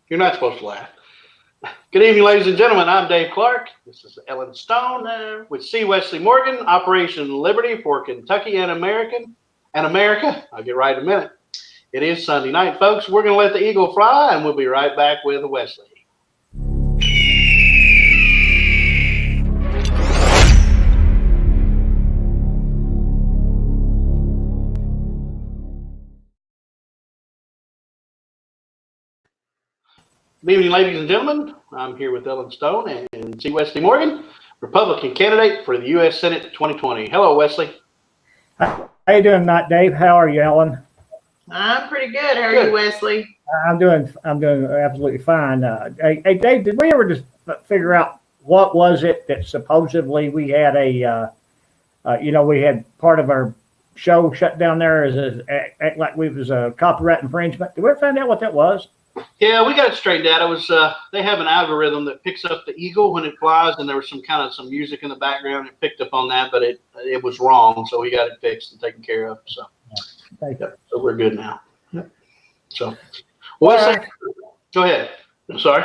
You're not supposed to laugh. Good evening, ladies and gentlemen. I'm Dave Clark. This is Ellen Stone with C. Wesley Morgan, Operation Liberty for Kentucky and America. I'll get right in a minute. It is Sunday night, folks. We're going to let the eagle fly, and we'll be right back with Wesley. Good evening, ladies and gentlemen. I'm here with Ellen Stone and C. Wesley Morgan, Republican candidate for the U.S. Senate 2020. Hello, Wesley. How you doing tonight, Dave? How are you, Ellen? I'm pretty good. How are you, Wesley? I'm doing absolutely fine. Hey, Dave, did we ever just figure out what was it that supposedly we had we had part of our show shut down there as act like we was a copyright infringement? Did we ever find out what that was? Yeah, we got it straightened out. It was they have an algorithm that picks up the eagle when it flies, and there was some music in the background. It picked up on that, but it was wrong, so we got it fixed and taken care of. So, so we're good now. Yep. So, Wesley, go ahead. I'm sorry.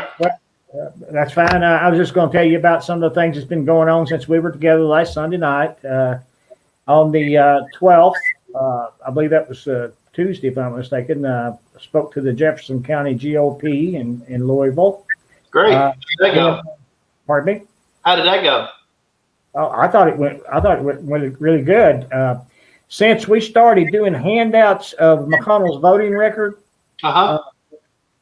That's fine. I was just going to tell you about some of the things that's been going on since we were together last Sunday night. On the 12th, I believe that was Tuesday, if I'm not mistaken, spoke to the Jefferson County GOP in Louisville. Great. How did that go? Pardon me? How did that go? Oh, I thought it went really good. Since we started doing handouts of McConnell's voting record,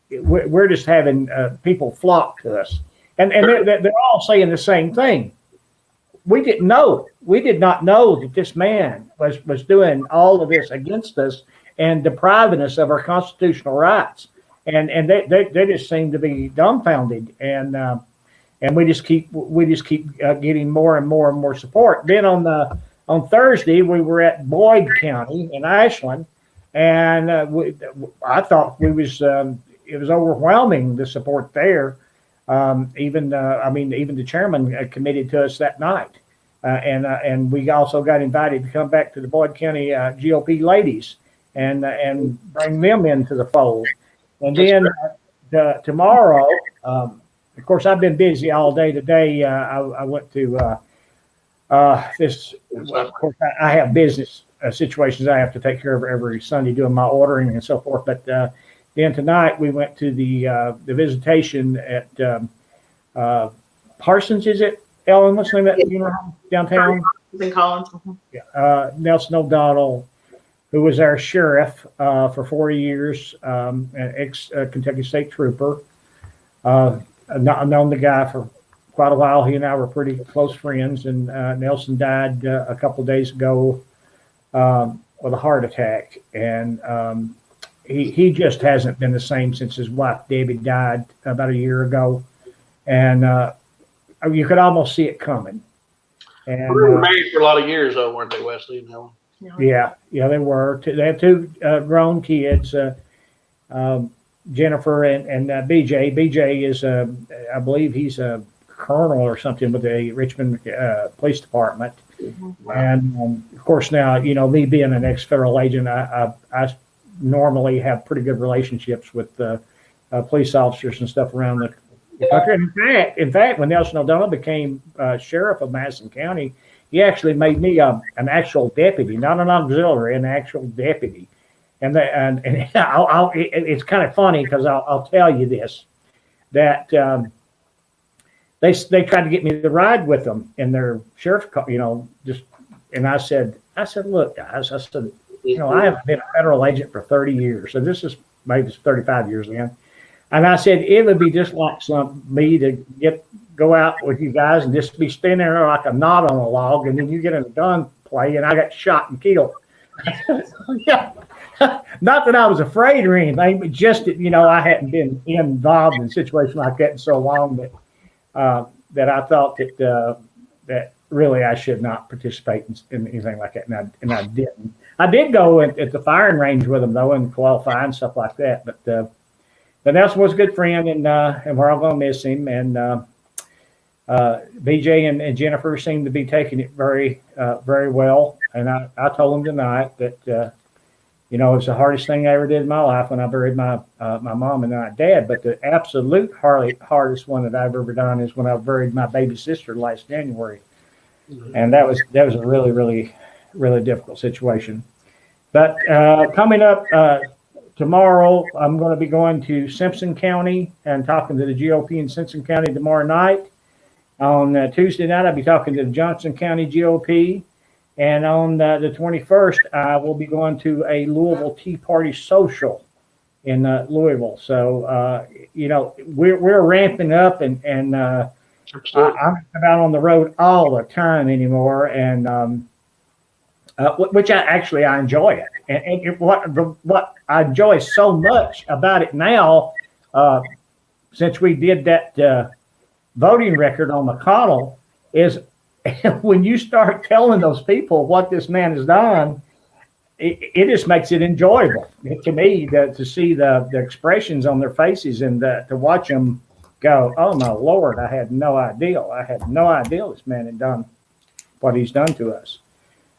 we're just having people flock to us, and they're all saying the same thing. We did not know that this man was doing all of this against us and depriving us of our constitutional rights, and they just seem to be dumbfounded, and we just keep getting more and more support. Then on Thursday we were at Boyd County in Ashland, and I thought it was overwhelming, the support there. Even the chairman committed to us that night, and we also got invited to come back to the Boyd County GOP ladies and bring them into the fold. And then tomorrow, of course, I've been busy all day today. I went to this. Of course, I have business situations I have to take care of every Sunday, doing my ordering and so forth. But then tonight we went to the visitation at Parsons. Is it, Ellen? What's the name of that funeral home downtown? In Collins. Yeah. Nelson O'Donnell, who was our sheriff for 4 years, an ex-Kentucky State Trooper. I've known the guy for quite a while. He and I were pretty close friends, and Nelson died a couple of days ago with a heart attack. And he just hasn't been the same since his wife, Debbie, died about a year ago. And you could almost see it coming. And we were married for a lot of years, though, weren't they, Wesley and Ellen? Yeah, they were. They have two grown kids, Jennifer and BJ. BJ is, I believe he's a colonel or something with the Richmond Police Department. Wow. And of course now, me being an ex-federal agent, I normally have pretty good relationships with police officers and stuff around the country. In fact, when Nelson O'Donnell became sheriff of Madison County, he actually made me an actual deputy, not an auxiliary, an actual deputy. And it's kind of funny because I'll tell you this, that they tried to get me to ride with them in their sheriff's car, and I said, look, guys, I said, I haven't been a federal agent for 30 years. So this is maybe 35 years then. And I said, it would be just like me to go out with you guys and just be standing there like a knot on a log, and then you get in a gunplay and I got shot and killed. Yeah. Not that I was afraid or anything, but just that, I hadn't been involved in a situation like that in so long that I thought that really I should not participate in anything like that, and I didn't. I did go at the firing range with them though and qualify and stuff like that, but Nelson was a good friend, and we're all going to miss him. And BJ and Jennifer seem to be taking it very, very well. And I told them tonight that You know, it's the hardest thing I ever did in my life when I buried my mom and my dad. But the absolute hardest one that I've ever done is when I buried my baby sister last January, and that was a really, really, really difficult situation. But coming up tomorrow, I'm going to be going to Simpson County and talking to the GOP in Simpson County tomorrow night. On Tuesday night, I'll be talking to the Johnson County GOP. And on the 21st, I will be going to a Louisville Tea Party social in Louisville. So, you know, we're ramping up, and I'm out on the road all the time anymore, and which I enjoy it. And what I enjoy so much about it now, since we did that voting record on McConnell, is when you start telling those people what this man has done, it just makes it enjoyable to me to see the expressions on their faces and to watch them go, oh my Lord, I had no idea. I had no idea this man had done what he's done to us.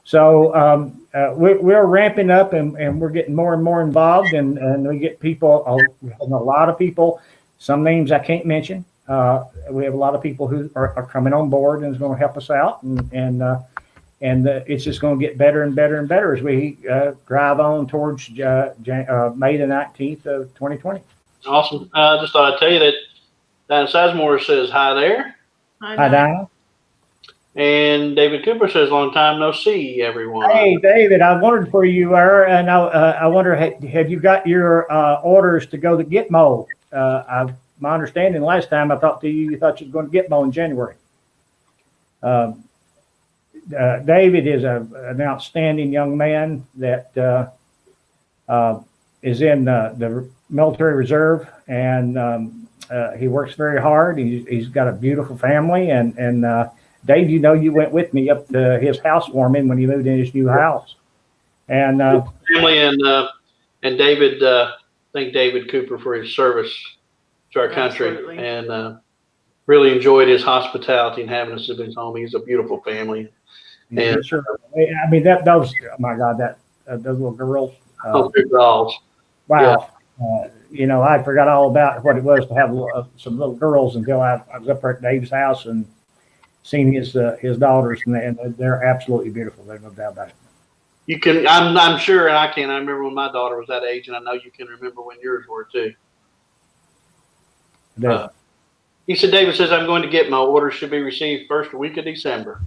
So we're ramping up, and we're getting more and more involved, and we get people, a lot of people, some names I can't mention. We have a lot of people who are coming on board and is going to help us out, and it's just going to get better and better and better as we drive on towards May the 19th of 2020. Awesome. Just thought I'd tell you that Dinah Sizemore says hi there. Hi, Dinah. And David Cooper says, long time no see, everyone. Hey, David, I wondered where you were, and I wonder, have you got your orders to go to Gitmo? My understanding last time I talked to you, you thought you were going to Gitmo in January. David is an outstanding young man that is in the military reserve, and he works very hard. He's got a beautiful family, and Dave, you know, you went with me up to his housewarming when he moved in his new house. And family and David, thank David Cooper for his service to our country. Absolutely. And really enjoyed his hospitality and having us at his home. He's a beautiful family. And sure, I mean those. Oh my God, those little girls. big dolls. Wow. Yeah. You know, I forgot all about what it was to have some little girls until I was up at Dave's house and seen his daughters, and they're absolutely beautiful. There's no doubt about it. You can, I'm sure, and I remember when my daughter was that age, and I know you can remember when yours were too. He said, David says, I'm going to get my orders should be received first week of December.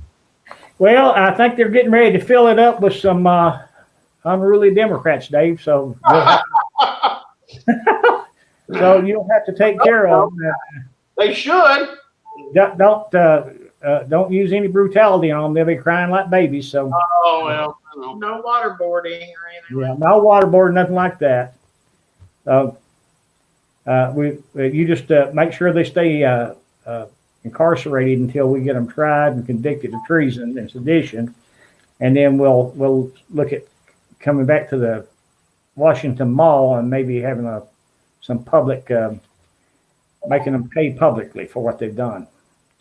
Well, I think they're getting ready to fill it up with some unruly Democrats, Dave. So, so you'll have to take care of them. They should. Don't use any brutality on them. They'll be crying like babies. So. Oh well. No waterboarding or anything. Yeah, no waterboard, nothing like that. You just make sure they stay incarcerated until we get them tried and convicted of treason and sedition, and then we'll look at coming back to the Washington Mall and maybe having some public making them pay publicly for what they've done.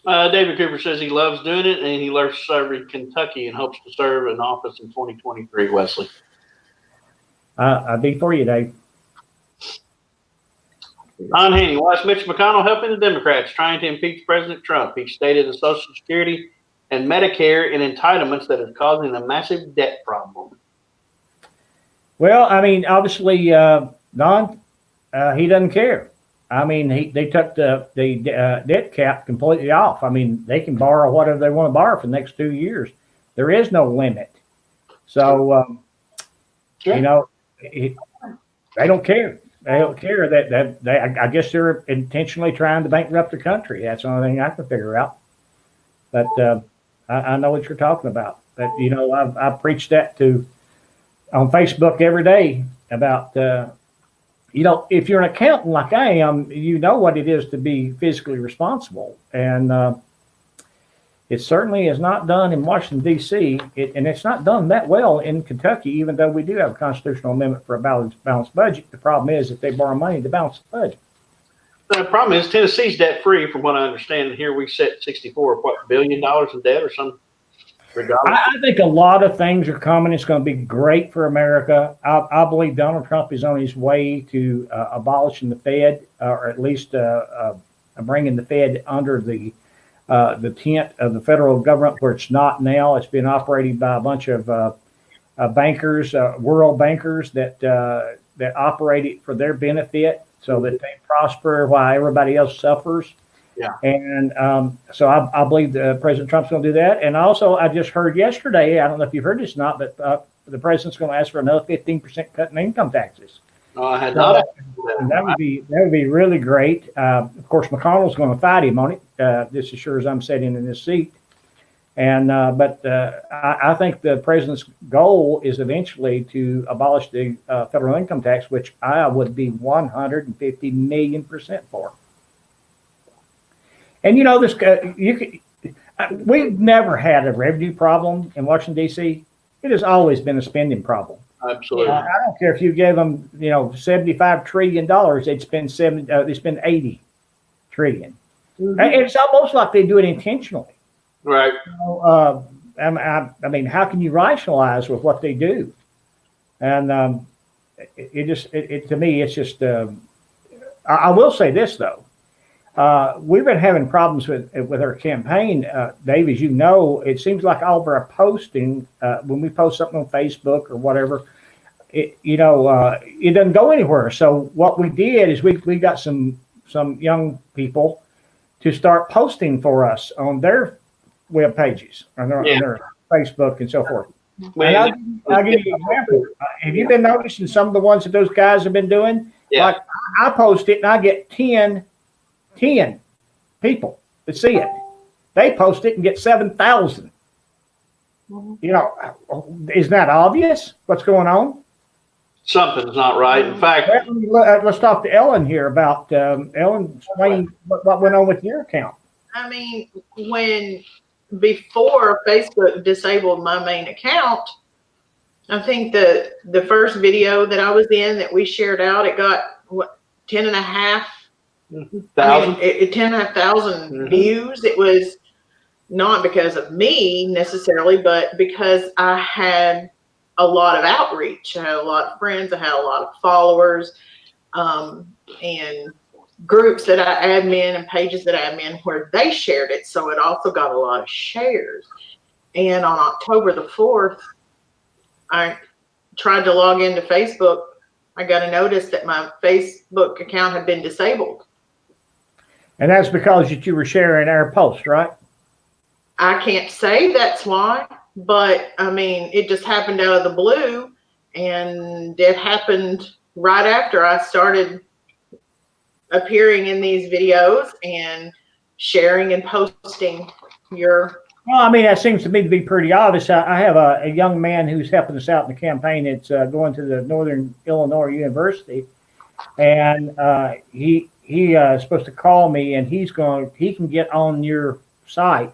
David Cooper says he loves doing it, and he loves serving Kentucky and hopes to serve in office in 2023, Wesley. I'd be for you, Dave. Ron Haney, why is Mitch McConnell helping the Democrats trying to impeach President Trump? He stated the Social Security and Medicare and entitlements that is causing a massive debt problem. Well, I mean, obviously, Don, he doesn't care. I mean, they took the debt cap completely off. I mean, they can borrow whatever they want to borrow for the next 2 years. There is no limit. So, you know, they don't care. They don't care that I guess they're intentionally trying to bankrupt the country. That's the only thing I can figure out. But I know what you're talking about. But, you know, I preach that on Facebook every day about, you know, if you're an accountant like I am, you know what it is to be fiscally responsible. And it certainly is not done in Washington, D.C., and it's not done that well in Kentucky, even though we do have a constitutional amendment for a balanced budget. The problem is that they borrow money to balance the budget. The problem is Tennessee's debt-free, from what I understand. And here we set $64 billion in debt or something. regardless. I think a lot of things are coming. It's going to be great for America. I believe Donald Trump is on his way to abolishing the Fed, or at least bringing the Fed under the tent of the federal government, where it's not now. It's been operated by a bunch of bankers, world bankers that operate it for their benefit, so that they prosper while everybody else suffers. Yeah. And so I believe President Trump's going to do that. And also, I just heard yesterday, I don't know if you've heard this or not, but the president's going to ask for another 15% cut in income taxes. Oh, I had not. That would be really great. Of course, McConnell's going to fight him on it. Just as sure as I'm sitting in this seat. And but I think the president's goal is eventually to abolish the federal income tax, which I would be 150 million% for. And you know, this we've never had a revenue problem in Washington D.C. It has always been a spending problem. Absolutely. I don't care if you gave them, $75 trillion, they'd spend 80 trillion. Mm-hmm. And it's almost like they do it intentionally. Right. I mean, how can you rationalize with what they do? And to me, it's just. I will say this though. We've been having problems with our campaign, Dave. As you know, it seems like all of our posting, when we post something on Facebook or whatever, it doesn't go anywhere. So what we did is we got some young people to start posting for us on their web pages, on their Facebook and so forth. Well, and I'll give you an example. Have you been noticing some of the ones that those guys have been doing? Yeah. Like I post it and I get 10 people that see it. They post it and get 7,000. Isn't that obvious what's going on? Something's not right. In fact, let's talk to Ellen here about Ellen. Explain what went on with your account. I mean, before Facebook disabled my main account, I think the first video that I was in that we shared out, it got 10,500 mm-hmm. views. It was not because of me necessarily, but because I had a lot of outreach. I had a lot of friends. I had a lot of followers, and groups that I admin and pages that I admin where they shared it. So it also got a lot of shares. And on October the 4th, I tried to log into Facebook. I got a notice that my Facebook account had been disabled. And that's because you were sharing our post, right? I can't say that's why, but I mean, it just happened out of the blue, and it happened right after I started appearing in these videos and sharing and posting your. Well, I mean, that seems to me to be pretty obvious. I have a young man who's helping us out in the campaign. It's going to the Northern Illinois University, and he is supposed to call me, and he can get on your site.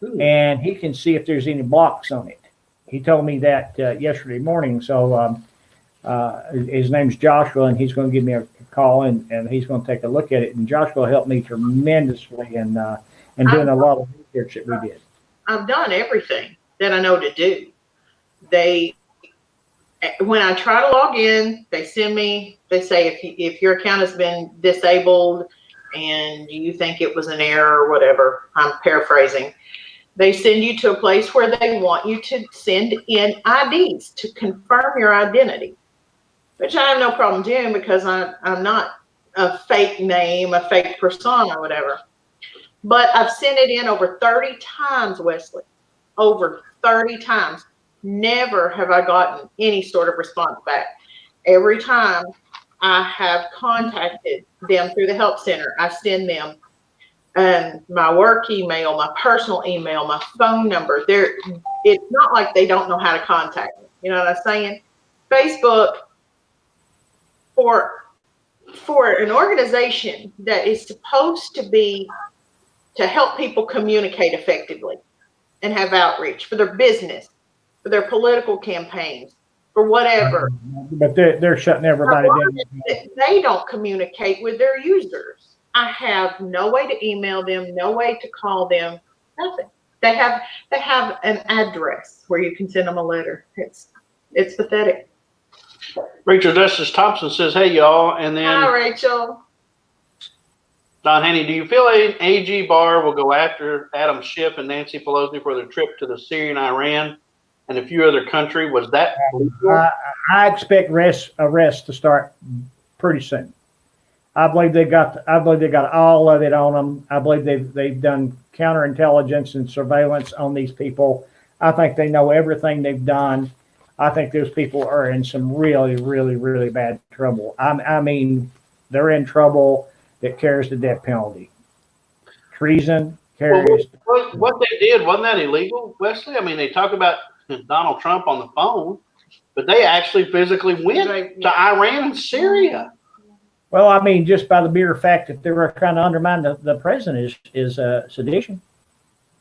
Ooh. And he can see if there's any blocks on it. He told me that yesterday morning. So his name's Joshua, and he's going to give me a call, and he's going to take a look at it. And Joshua helped me tremendously in doing a lot of research that we did. I've done everything that I know to do. When I try to log in, they say if your account has been disabled and you think it was an error or whatever, I'm paraphrasing, they send you to a place where they want you to send in IDs to confirm your identity, which I have no problem doing because I'm not a fake name, a fake persona, or whatever. But I've sent it in over 30 times, Wesley, over 30 times. Never have I gotten any sort of response back. Every time I have contacted them through the help center, I send them my work email, my personal email, my phone number. It's not like they don't know how to contact me. You know what I'm saying? Facebook, for an organization that is supposed to be to help people communicate effectively and have outreach for their business, for their political campaigns, for whatever. But they're shutting everybody down. They don't communicate with their users. I have no way to email them, no way to call them, nothing. They have an address where you can send them a letter. It's pathetic. Rachel Justice Thompson says, "Hey y'all," and then Hi, Rachel. Don Haney, do you feel AG Barr will go after Adam Schiff and Nancy Pelosi for their trip to the Syria and Iran and a few other countries? Was that legal? I expect arrests to start pretty soon. I believe they got all of it on them. I believe they've done counterintelligence and surveillance on these people. I think they know everything they've done. I think those people are in some really, really, really bad trouble. I mean, they're in trouble that carries the death penalty. Treason carries. Well, what they did, wasn't that illegal, Wesley? I mean, they talk about Donald Trump on the phone, but they actually physically went to Iran and Syria. Well, I mean, just by the mere fact that they were trying to undermine the president is sedition.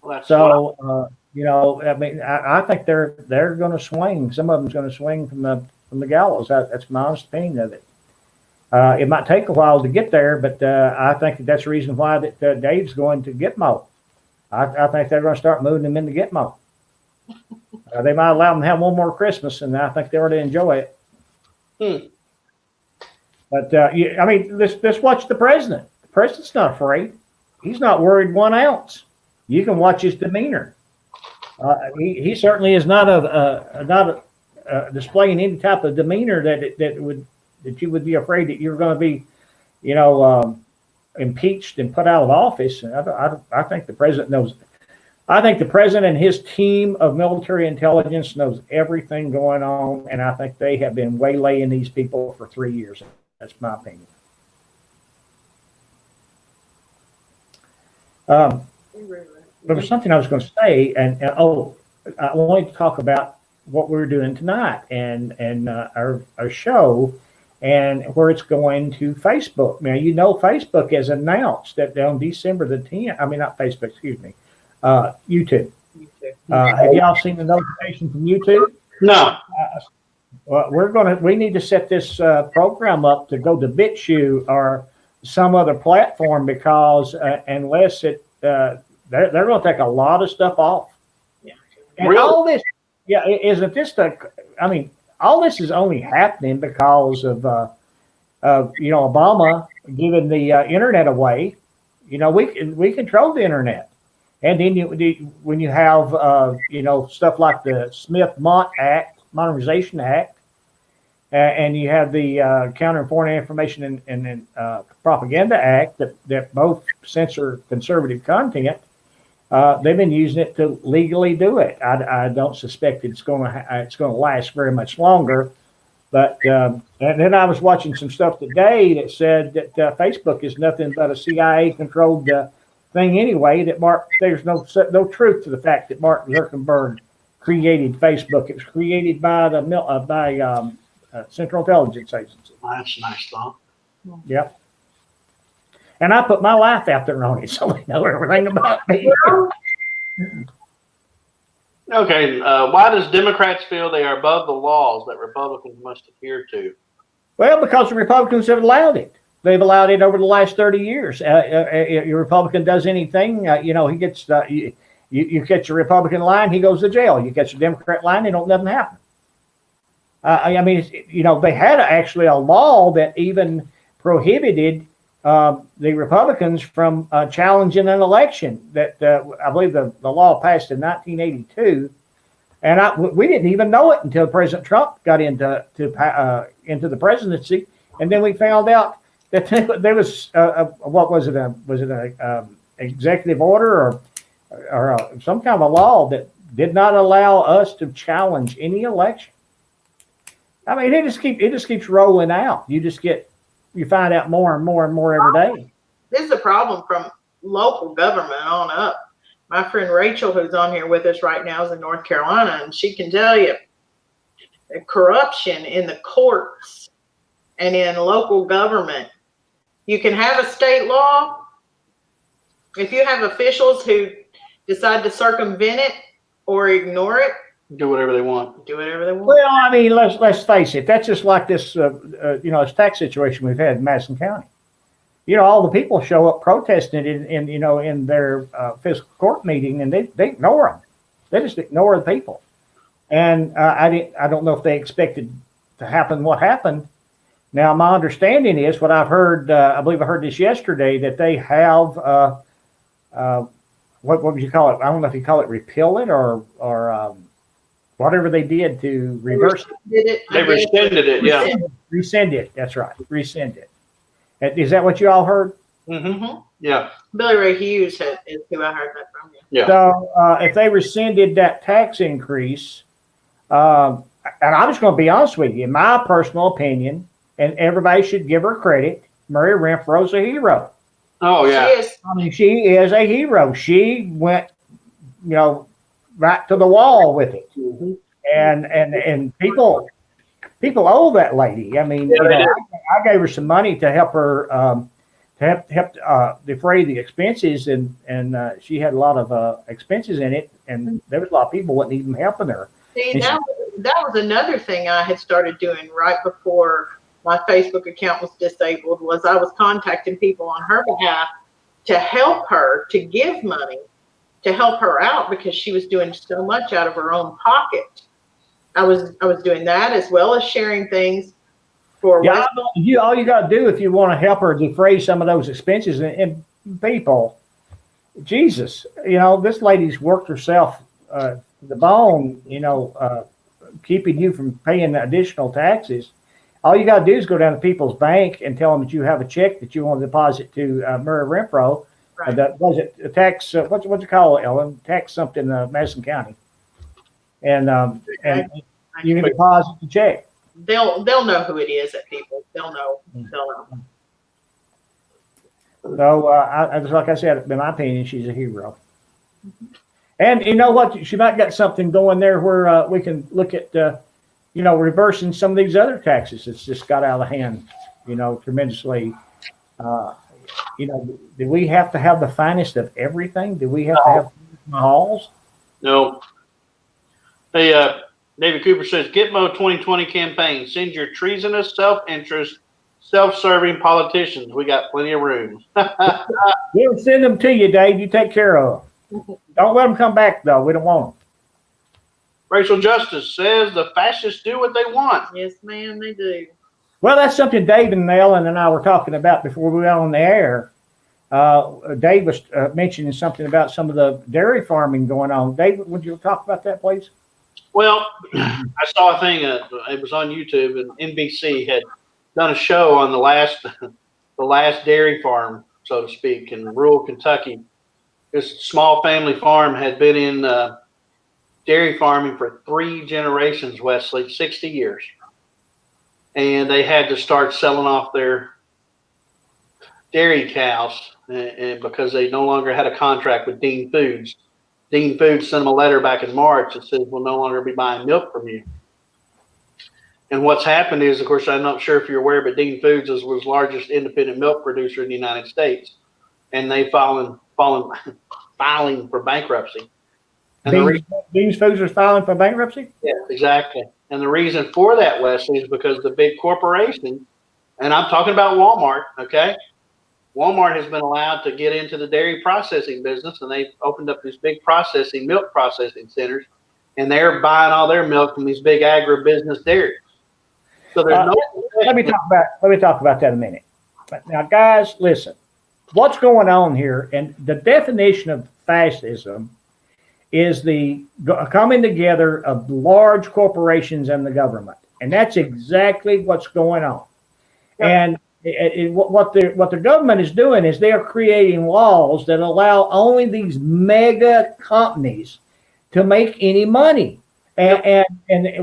Well, so, I mean, I think they're going to swing. Some of them's going to swing from the gallows. That's my honest opinion of it. It might take a while to get there, but I think that's the reason why that Dave's going to Gitmo. I think they're going to start moving them into Gitmo. They might allow them to have one more Christmas, and I think they ought to enjoy it. But I mean, let's watch the president. The president's not afraid. He's not worried 1 ounce. You can watch his demeanor. He certainly is not displaying any type of demeanor that you would be afraid that you're going to be, impeached and put out of office. And I think the president knows. I think the president and his team of military intelligence knows everything going on, and I think they have been waylaying these people for 3 years. That's my opinion. There was something I was going to say, and I wanted to talk about what we're doing tonight and our show and where it's going to Facebook. Now, Facebook has announced that on December the 10th, I mean, not Facebook, excuse me, YouTube. Have y'all seen the notification from YouTube? No. Well, we need to set this program up to go to BitChute or some other platform because unless they're going to take a lot of stuff off. Yeah. And really? all this, isn't this all this is only happening because of Obama giving the internet away. We control the internet. And then when you have stuff like the Smith-Mont Act, Modernization Act, and you have the Counter and Foreign Information and Propaganda Act that both censor conservative content, they've been using it to legally do it. I don't suspect it's going to last very much longer. But and then I was watching some stuff today that said that Facebook is nothing but a CIA-controlled thing anyway. There's no truth to the fact that Mark Zuckerberg created Facebook. It was created by the Central Intelligence Agency. That's a nice thought. Yep. And I put my life out there on it, so they know everything about me. Okay, why does Democrats feel they are above the laws that Republicans must adhere to? Well, because the Republicans have allowed it. They've allowed it over the last 30 years. If a Republican does anything, he gets you catch a Republican line, he goes to jail. You catch a Democrat line, nothing happen. They had actually a law that even prohibited the Republicans from challenging an election. That I believe the law passed in 1982, and we didn't even know it until President Trump got into the presidency, and then we found out that there was what was it? Was it an executive order or some kind of a law that did not allow us to challenge any election? I mean, it just keeps rolling out. You find out more and more and more every day. This is a problem from local government on up. My friend Rachel, who's on here with us right now, is in North Carolina, and she can tell you the corruption in the courts and in local government. You can have a state law. If you have officials who decide to circumvent it or ignore it, Do whatever they want. Well, I mean, let's face it. That's just like this, this tax situation we've had in Madison County. all the people show up protesting in their fiscal court meeting, and they ignore them. They just ignore the people. And I don't know if they expected to happen what happened. Now, my understanding is what I've heard. I believe I heard this yesterday, that they have what would you call it? I don't know if you call it repeal it or whatever they did to reverse it. They rescinded it. Yeah. Rescind it. That's right. Rescind it. Is that what you all heard? Mm-hmm. Yeah. Billy Ray Hughes is who I heard that from. Yeah. So if they rescinded that tax increase, and I'm just going to be honest with you, in my personal opinion, and everybody should give her credit, Mary Renfro's a hero. Oh yeah. She is. I mean, she is a hero. She went, right to the wall with it, Mm-hmm. and people owe that lady. I mean, I gave her some money to help her help defray the expenses, and she had a lot of expenses in it, and there was a lot of people wasn't even helping her. See, that was another thing I had started doing right before my Facebook account was disabled, was I was contacting people on her behalf to help her, to give money to help her out, because she was doing so much out of her own pocket. I was doing that, as well as sharing things for all you got to do if you want to help her defray some of those expenses, and people, Jesus, this lady's worked herself to the bone, keeping you from paying additional taxes. All you got to do is go down to people's bank and tell them that you have a check that you want to deposit to Mary Renfro. Right. That was it. A tax. What you call it, Ellen? Tax something, Madison County. And you can deposit the check. They'll know who it is at people. They'll know. So I just, like I said, in my opinion, she's a hero. And you know what? She might got something going there where we can look at, reversing some of these other taxes that's just got out of hand, tremendously. Do we have to have the finest of everything? Do we have to have halls? No. Hey, David Cooper says, Gitmo 2020 campaign. Send your treasonous, self-interest, self-serving politicians. We got plenty of room. We'll send them to you, Dave. You take care of them. Don't let them come back, though. We don't want them. Racial Justice says the fascists do what they want. Yes, ma'am, they do. Well, that's something Dave and Ellen and I were talking about before we went on the air. Dave was mentioning something about some of the dairy farming going on. Dave, would you talk about that, please? Well, I saw a thing. It was on YouTube, and NBC had done a show on the last dairy farm, so to speak, in rural Kentucky. This small family farm had been in dairy farming for 3 generations, Wesley, 60 years. And they had to start selling off their dairy cows and because they no longer had a contract with Dean Foods. Dean Foods sent them a letter back in March that says, we'll no longer be buying milk from you. And what's happened is, of course, I'm not sure if you're aware, but Dean Foods was the largest independent milk producer in the United States. And they filing for bankruptcy. And Dean Foods are filing for bankruptcy? Yeah, exactly. And the reason for that, Wesley, is because the big corporation, and I'm talking about Walmart, okay? Walmart has been allowed to get into the dairy processing business, and they've opened up these big milk processing centers, and they're buying all their milk from these big agribusiness dairies. So there's let me talk about that a minute. But now, guys, listen. What's going on here, and the definition of fascism is the coming together of large corporations and the government, and that's exactly what's going on. Yep. And what the government is doing is they are creating laws that allow only these mega companies to make any money, and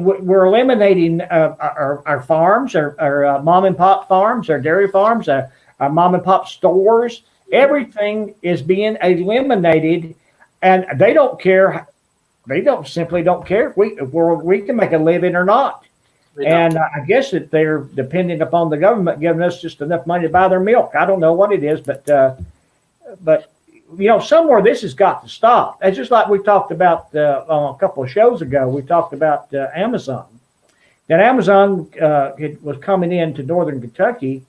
we're eliminating our farms, our mom and pop farms, our dairy farms, our mom and pop stores. Everything is being eliminated. And they don't care. They simply don't care if we can make a living or not. And I guess that they're dependent upon the government giving us just enough money to buy their milk. I don't know what it is, but somewhere this has got to stop. It's just like we talked about a couple of shows ago. We talked about Amazon. That Amazon was coming into northern Kentucky,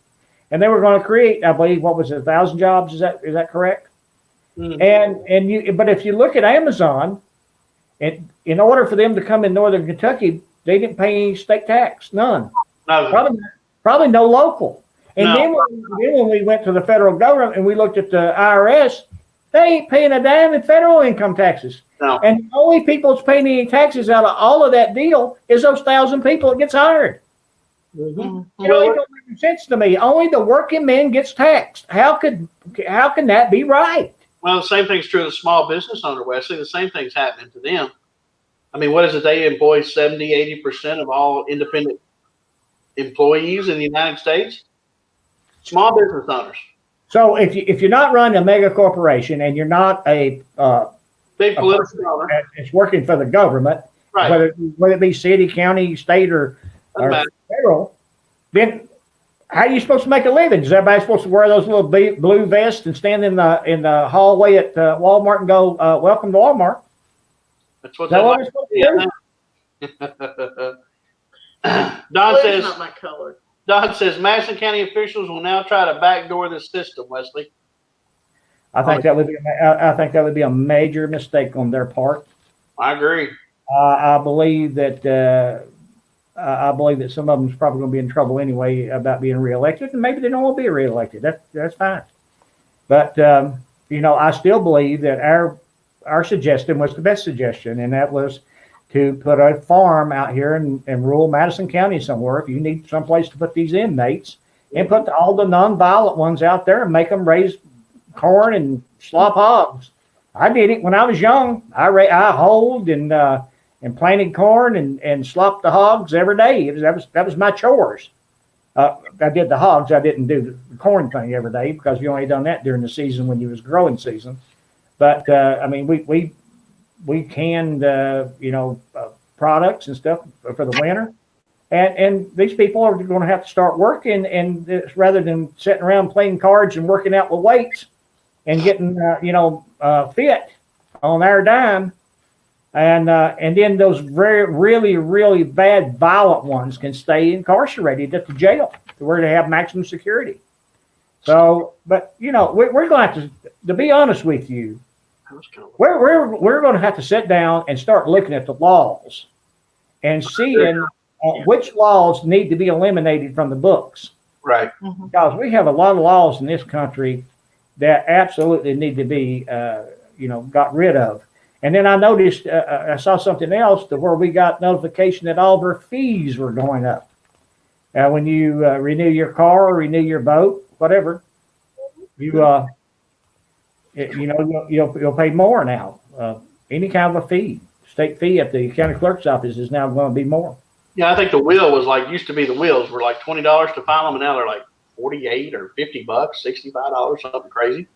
and they were going to create, I believe, what was it, 1,000 jobs? Is that correct? Mm-hmm. But if you look at Amazon, and in order for them to come in northern Kentucky, they didn't pay any state tax, none. No. Probably no local. And No. then when we went to the federal government and we looked at the IRS, they ain't paying a dime in federal income taxes. No. And the only people that's paying any taxes out of all of that deal is those 1,000 people that gets hired. Mm-hmm. It don't make any sense to me. Only the working man gets taxed. How can that be right? Well, the same thing's true of the small business owner, Wesley. The same thing's happening to them. I mean, what is it? They employ 70-80% of all independent employees in the United States. Small business owners. So if you're not running a mega corporation and you're not a Big political owner. It's working for the government, Right. whether it be city, county, state, or federal, then how are you supposed to make a living? Is everybody supposed to wear those little blue vests and stand in the hallway at Walmart and go, "Welcome to Walmart"? That's what Is that they what like. it's supposed to do? Don Blue's says, not my color. Madison County officials will now try to backdoor this system, Wesley. I think that would be a major mistake on their part. I agree. I believe that some of them's probably going to be in trouble anyway about being reelected, and maybe they don't want to be reelected. That's fine. But I still believe that our suggestion was the best suggestion, and that was to put a farm out here in rural Madison County somewhere. If you need someplace to put these inmates, and put all the nonviolent ones out there and make them raise corn and slop hogs. I did it when I was young. I hoed and planted corn and slopped the hogs every day. That was my chores. I did the hogs. I didn't do the corn thing every day because you only done that during the season when you was growing season. But I mean, we canned products and stuff for the winter, and these people are going to have to start working, and rather than sitting around playing cards and working out with weights and getting fit on our dime. And then those really bad, violent ones can stay incarcerated at the jail where they have maximum security. So, but we're going to have to be honest with you, we're going to have to sit down and start looking at the laws and seeing which laws need to be eliminated from the books. Right. Because we have a lot of laws in this country that absolutely need to be, got rid of. And then I noticed, I saw something else to where we got notification that all of our fees were going up. When you renew your car or renew your boat, whatever, you'll pay more now. Any kind of a fee, state fee at the county clerk's office is now going to be more. Yeah, I think the wheel was used to be the wheels were like $20 to file them, and now they're like $48 or $50, $65, something crazy.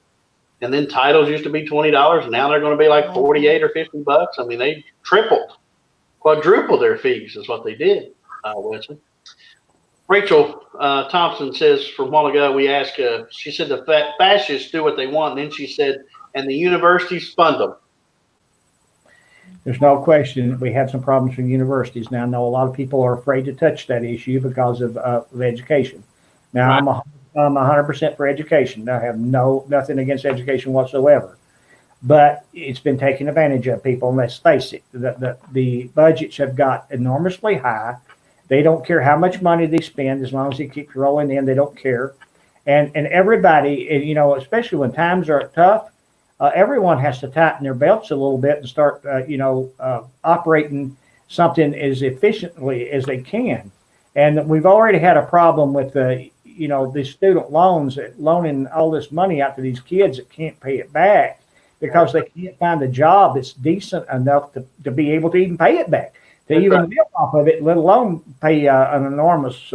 And then titles used to be $20, and now they're going to be like $48 or $50. I mean, they quadrupled their fees is what they did, Wesley. Rachel Thompson says from a while ago, we asked, she said the fascists do what they want, and then she said, and the universities fund them. There's no question that we have some problems from universities. Now, I know a lot of people are afraid to touch that issue because of education. Now, right. I'm 100% for education. I have nothing against education whatsoever. But it's been taken advantage of people, and let's face it, the budgets have got enormously high. They don't care how much money they spend as long as it keeps rolling in. They don't care. And everybody, especially when times are tough, everyone has to tighten their belts a little bit and start, operating something as efficiently as they can. And we've already had a problem with these student loans, loaning all this money out to these kids that can't pay it back because they can't find a job that's decent enough to be able to even pay it back, to even live off of it, let alone pay an enormous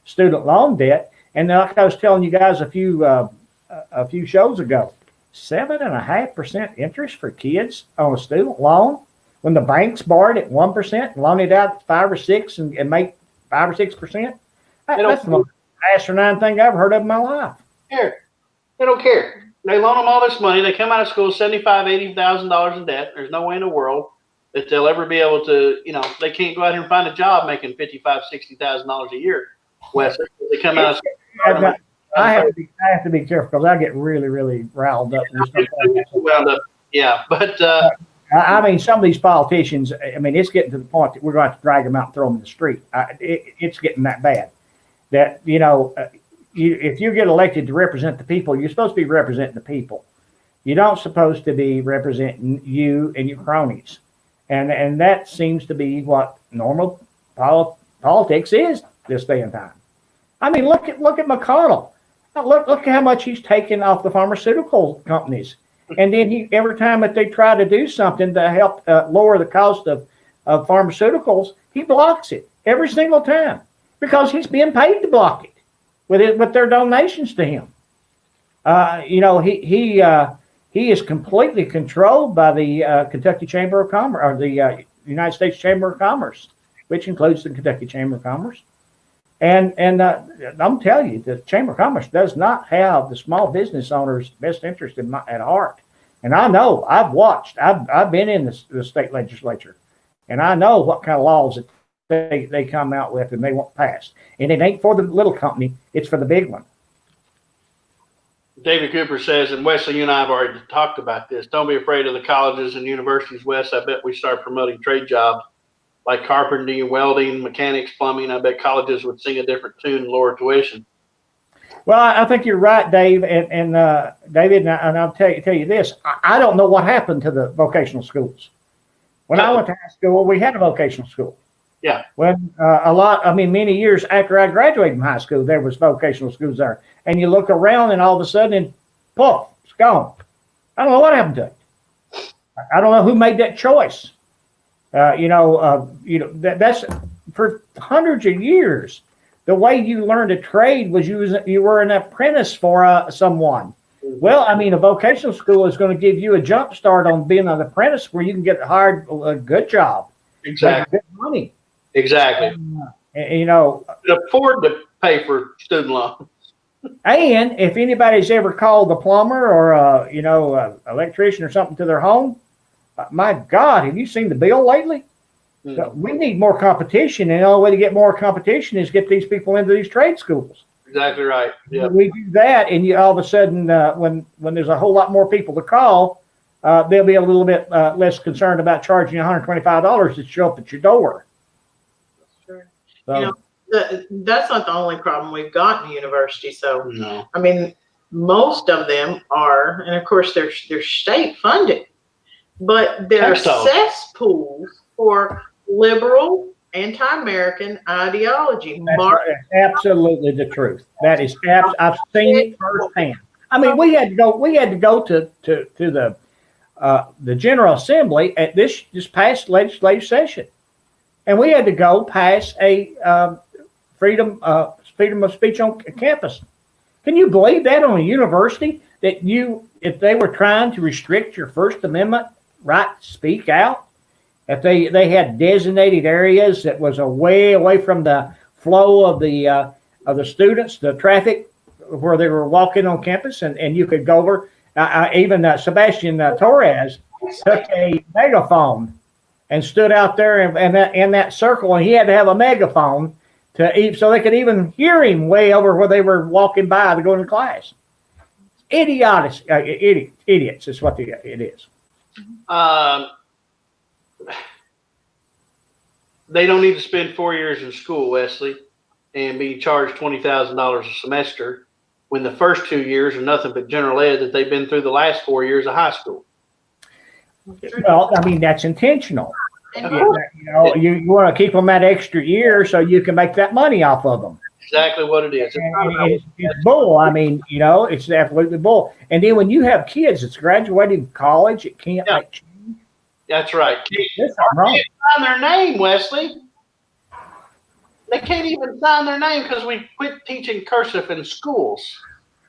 student loan debt. And like I was telling you guys a few shows ago, 7.5% interest for kids on a student loan when the banks borrowed at 1% and loan it out at 5 or 6 and make 5 or 6%. That's the most asinine thing I've ever heard of in my life. They don't care. They loan them all this money. They come out of school $75,000, $80,000 in debt. There's no way in the world that they'll ever be able to, they can't go out here and find a job making $55,000, $60,000 a year. Wesley, they come out of school. I have to be careful because I get really, really riled up. Wound up. Yeah, but I mean, some of these politicians. I mean, it's getting to the point that we're going to have to drag them out and throw them in the street. It's getting that bad. That if you get elected to represent the people, you're supposed to be representing the people. You don't supposed to be representing you and your cronies, and that seems to be what normal politics is this day and time. I mean, look at McConnell. Look how much he's taken off the pharmaceutical companies, and then every time that they try to do something to help lower the cost of pharmaceuticals, he blocks it every single time because he's being paid to block it with their donations to him. He is completely controlled by the Kentucky Chamber of Commerce, or the United States Chamber of Commerce, which includes the Kentucky Chamber of Commerce. And I'm telling you, the Chamber of Commerce does not have the small business owners' best interest at heart. And I know, I've been in the state legislature, and I know what kind of laws that they come out with and they want passed. And it ain't for the little company; it's for the big one. David Cooper says, and Wesley, you and I have already talked about this. Don't be afraid of the colleges and universities, Wes. I bet we start promoting trade jobs like carpentry, welding, mechanics, plumbing. I bet colleges would sing a different tune and lower tuition. Well, I think you're right, Dave, and David, and I'll tell you this. I don't know what happened to the vocational schools. When I went to high school, we had a vocational school. Yeah. When many years after I graduated from high school, there was vocational schools there. And you look around, and all of a sudden, poof, it's gone. I don't know what happened to it. I don't know who made that choice. That's for hundreds of years. The way you learned a trade was you were an apprentice for someone. Well, I mean, a vocational school is going to give you a jump start on being an apprentice where you can get hired a good job. Exactly. Good money. Exactly. Afford to pay for student loans. And if anybody's ever called a plumber or electrician or something to their home, my God, have you seen the bill lately? Mm-hmm. We need more competition, and the only way to get more competition is get these people into these trade schools. Exactly right. Yeah. We do that, and all of a sudden, when there's a whole lot more people to call, they'll be a little bit less concerned about charging you $125 to show up at your door. Sure. So, that's not the only problem we've got in university. So, no. I mean, most of them are, and of course, they're state funded, but they're cesspools for liberal, anti-American ideology. That's absolutely the truth. That is, I've seen it firsthand. I mean, we had to go to the General Assembly at this past legislative session, and we had to go pass a freedom of speech on campus. Can you believe that on a university that if they were trying to restrict your First Amendment right to speak out, if they had designated areas that was way away from the flow of the students, the traffic where they were walking on campus, and you could go over. Even Sebastian Torres took a megaphone and stood out there in that circle, and he had to have a megaphone so they could even hear him way over where they were walking by to go into class. Idiots is what it is. They don't need to spend 4 years in school, Wesley, and be charged $20,000 a semester when the first 2 years are nothing but general ed that they've been through the last 4 years of high school. Well, I mean, that's intentional. You want to keep them that extra year so you can make that money off of them. Exactly what it is. It's bull. I mean, it's absolutely bull. And then when you have kids that's graduating college, it can't make change. That's right. That's wrong. They can't sign their name, Wesley. They can't even sign their name because we quit teaching cursive in schools.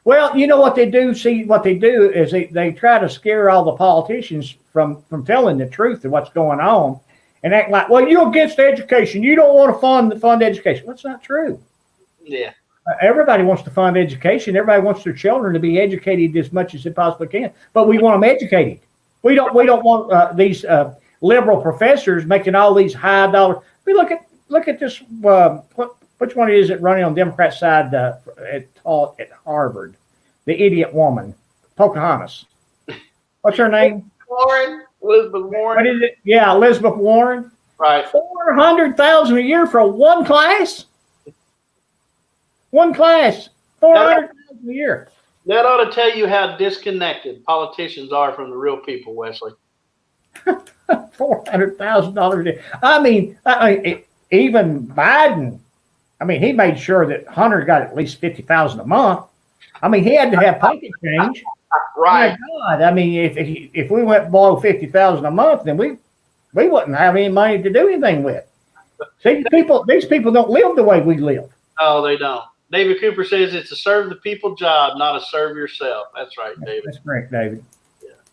Well, you know what they do? See, what they do is they try to scare all the politicians from telling the truth of what's going on and act like, well, you're against education. You don't want to fund education. Well, that's not true. Yeah. Everybody wants to fund education. Everybody wants their children to be educated as much as they possibly can. But we want them educated. We don't want these liberal professors making all these high dollar. I mean, look at this Which one is it running on the Democrat side at Harvard? The idiot woman, Pocahontas. What's her name? Elizabeth Warren. What is it? Yeah, Elizabeth Warren. Right. 400,000 a year for one class. One class, 400,000 a year. That ought to tell you how disconnected politicians are from the real people, Wesley. $400,000 a year. I mean, even Biden. I mean, he made sure that Hunter got at least $50,000 a month. I mean, he had to have pocket change. Right. My God. I mean, if we went below $50,000 a month, then we wouldn't have any money to do anything with. See, these people don't live the way we live. Oh, they don't. David Cooper says it's a serve the people job, not a serve yourself. That's right, David. That's correct, David.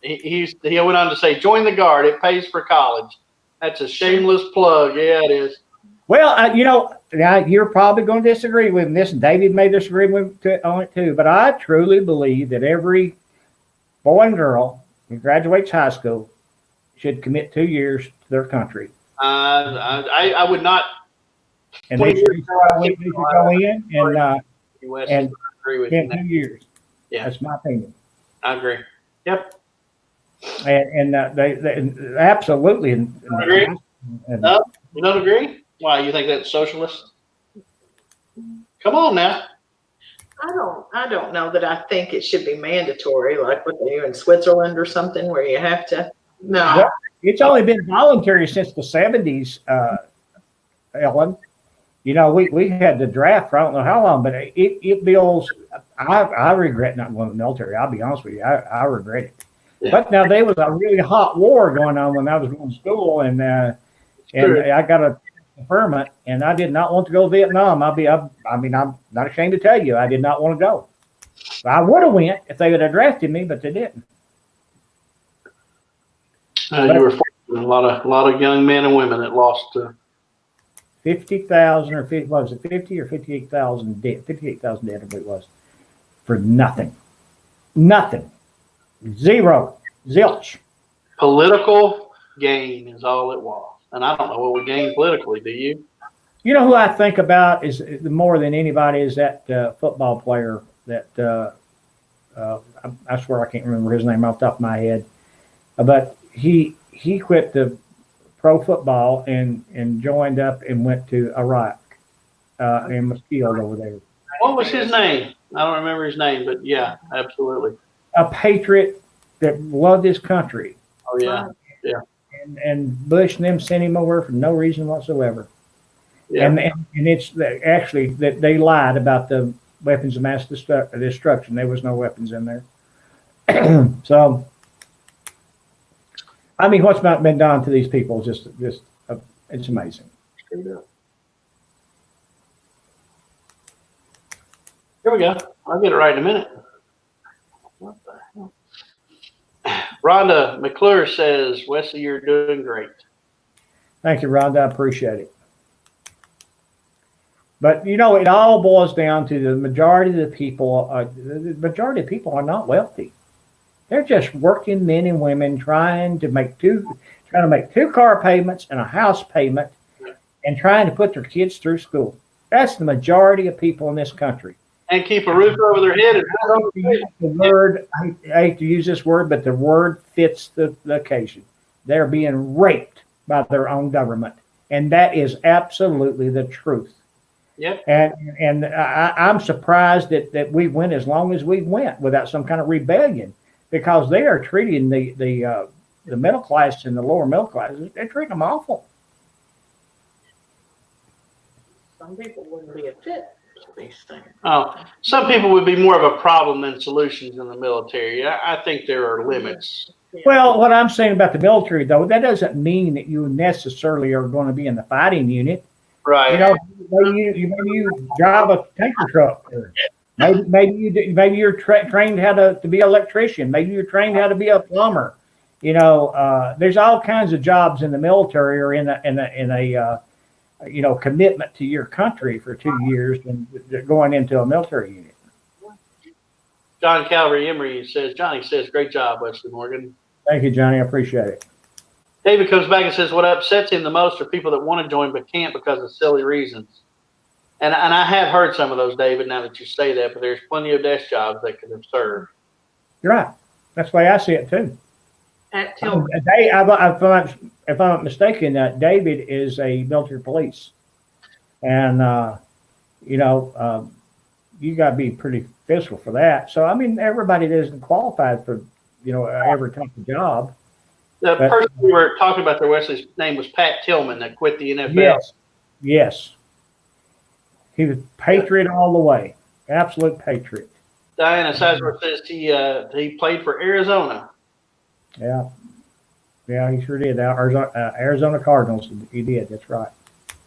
He went on to say, join the Guard. It pays for college. That's a shameless plug. Yeah, it is. Well, now you're probably going to disagree with this, and David may disagree on it too, but I truly believe that every boy and girl who graduates high school should commit 2 years to their country. I would not. And they should go in and agree with spend you. 2 years. Yeah. That's my opinion. I agree. Yep. And they absolutely. Agree? No, you don't agree? Why, you think that's socialist? Come on now. I don't know that I think it should be mandatory, like what they do in Switzerland or something, where you have to. No. Well, it's only been voluntary since the 70s, Ellen. We had the draft for I don't know how long, but it builds. I regret not going to the military. I'll be honest with you. I regret it. Yeah. But now there was a really hot war going on when I was going to school, and I got a deferment, and I did not want to go to Vietnam. I'm not ashamed to tell you, I did not want to go. I would have went if they would have drafted me, but they didn't. You were fortunate. A lot of young men and women that lost. 50,000 or 50 was it 50 or 58,000 dead? 58,000 dead, I believe it was, for nothing. Zero. Zilch. Political gain is all it was. And I don't know what we gained politically, do you? You know who I think about is more than anybody is that football player that I swear I can't remember his name off the top of my head, but he quit the pro football and joined up and went to Iraq and was killed over there. What was his name? I don't remember his name, but yeah, absolutely. A patriot that loved his country. Oh yeah, yeah. And Bush and them sent him over for no reason whatsoever. Yeah. And it's actually that they lied about the weapons of mass destruction. There was no weapons in there. So, I mean, what's not been done to these people just it's amazing. Here we go. I'll get it right in a minute. What the hell? Rhonda McClure says, Wesley, you're doing great. Thank you, Rhonda. I appreciate it. But, it all boils down to the majority of the people. The majority of people are not wealthy. They're just working men and women trying to make two car payments and a house payment and trying to put their kids through school. That's the majority of people in this country. And keep a roof over their head. I hate to use this word, but the word fits the occasion. They're being raped by their own government. And that is absolutely the truth. Yep. And I'm surprised that we went as long as we went without some kind of rebellion, because they are treating the middle class and the lower middle class, they're treating them awful. Some people wouldn't be a fit for these things. Oh, some people would be more of a problem than solutions in the military. I think there are limits. Yeah. Well, what I'm saying about the military, though, that doesn't mean that you necessarily are going to be in the fighting unit. Right. Maybe you drive a tanker truck. Maybe you're trained how to be an electrician. Maybe you're trained how to be a plumber. There's all kinds of jobs in the military or in a commitment to your country for 2 years and going into a military unit. John Calvary Emery says, Johnny says, great job, Wesley Morgan. Thank you, Johnny. I appreciate it. David comes back and says, what upsets him the most are people that want to join but can't because of silly reasons. And I have heard some of those, David, now that you say that, but there's plenty of desk jobs that could have served. You're right. That's the way I see it too. At Tillman. If I'm not mistaken, David is a military police, and you got to be pretty physical for that. So I mean, everybody isn't qualified for every type of job. The person we were talking about there, Wesley's name was Pat Tillman, that quit the NFL. Yes. He was patriot all the way, absolute patriot. Diana Sizemore says he played for Arizona. Yeah, he sure did. Arizona Cardinals, he did. That's right.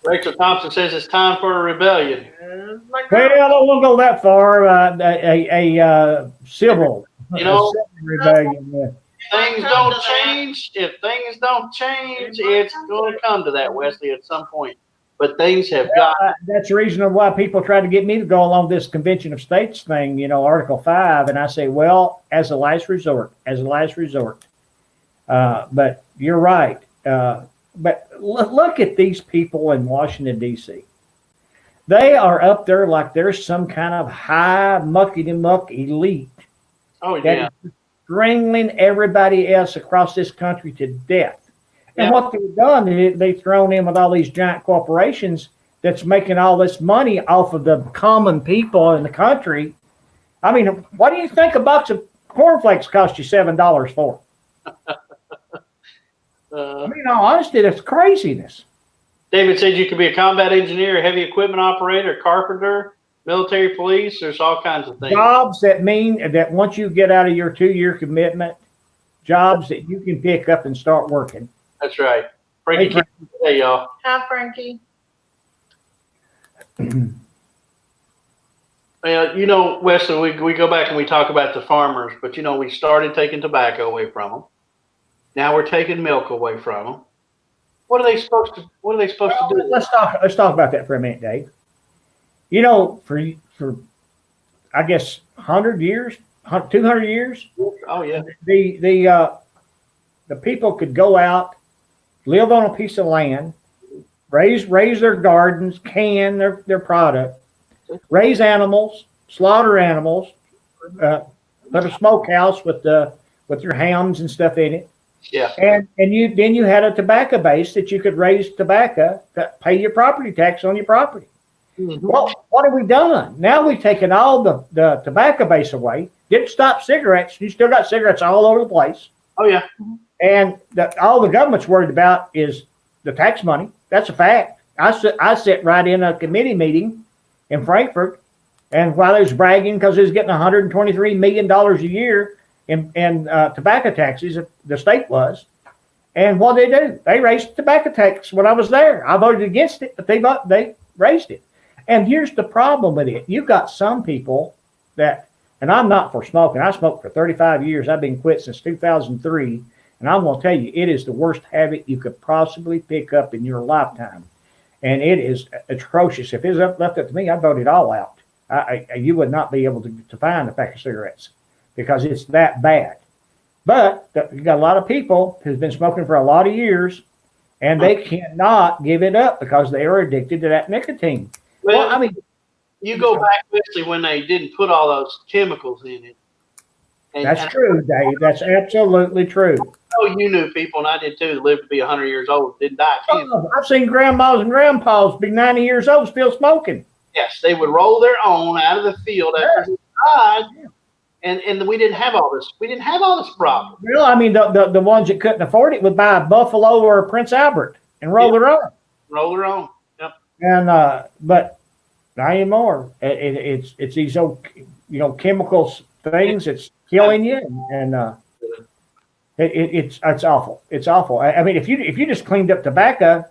Rachel Thompson says it's time for a rebellion. Well, I don't want to go that far. A civil, civil rebellion. Yeah. Things don't change. If things don't change, it's going to come to that, Wesley, at some point. But things have got. That's the reason why people try to get me to go along this Convention of States thing, Article 5, and I say, well, as a last resort. But you're right. But look at these people in Washington, D.C. They are up there like there's some kind of high mucky-muck elite. Oh, yeah. Strangling everybody else across this country to death. And what they've done, they've thrown in with all these giant corporations that's making all this money off of the common people in the country. I mean, what do you think a box of cornflakes cost you $7 for? I mean, in all honesty, that's craziness. David said you could be a combat engineer, a heavy equipment operator, carpenter, military police. There's all kinds of things. Jobs that mean that once you get out of your 2-year commitment, jobs that you can pick up and start working. That's right. Frankie, hey, y'all. Hi, Frankie. Well, Wesley, we go back and we talk about the farmers, but we started taking tobacco away from them. Now we're taking milk away from them. What are they supposed to do? Let's talk about that for a minute, Dave. For I guess 100 years, 200 years. Oh yeah. The people could go out, live on a piece of land, raise their gardens, can their product, raise animals, slaughter animals, put a smokehouse with your hams and stuff in it. Yeah. And then you had a tobacco base that you could raise tobacco to pay your property tax on your property. Mm-hmm. Well, what have we done? Now we've taken all the tobacco base away. Didn't stop cigarettes. You still got cigarettes all over the place. Oh yeah. And all the government's worried about is the tax money. That's a fact. I sit right in a committee meeting in Frankfurt, and while they was bragging because they was getting $123 million a year in tobacco taxes, the state was. And what did they do? They raised the tobacco tax when I was there. I voted against it, but they raised it. And here's the problem with it. You've got some people that, and I'm not for smoking. I smoked for 35 years. I've been quit since 2003. And I'm going to tell you, it is the worst habit you could possibly pick up in your lifetime. And it is atrocious. If it was left up to me, I'd vote it all out. You would not be able to find a pack of cigarettes because it's that bad. But you got a lot of people who's been smoking for a lot of years, and they cannot give it up because they are addicted to that nicotine. Well, I mean, you go back, especially when they didn't put all those chemicals in it. That's true, Dave. That's absolutely true. Oh, you knew people, and I did too, that lived to be 100 years old, didn't die. I've seen grandmas and grandpas be 90 years old still smoking. Yes, they would roll their own out of the field after they died, and we didn't have all this. We didn't have all this problem. Well, I mean, the ones that couldn't afford it would buy a Buffalo or a Prince Albert and roll their own. Roll their own. Yep. And but not anymore. It's these old, chemicals things. It's killing you, and it's awful. It's awful. I mean, if you just cleaned up tobacco,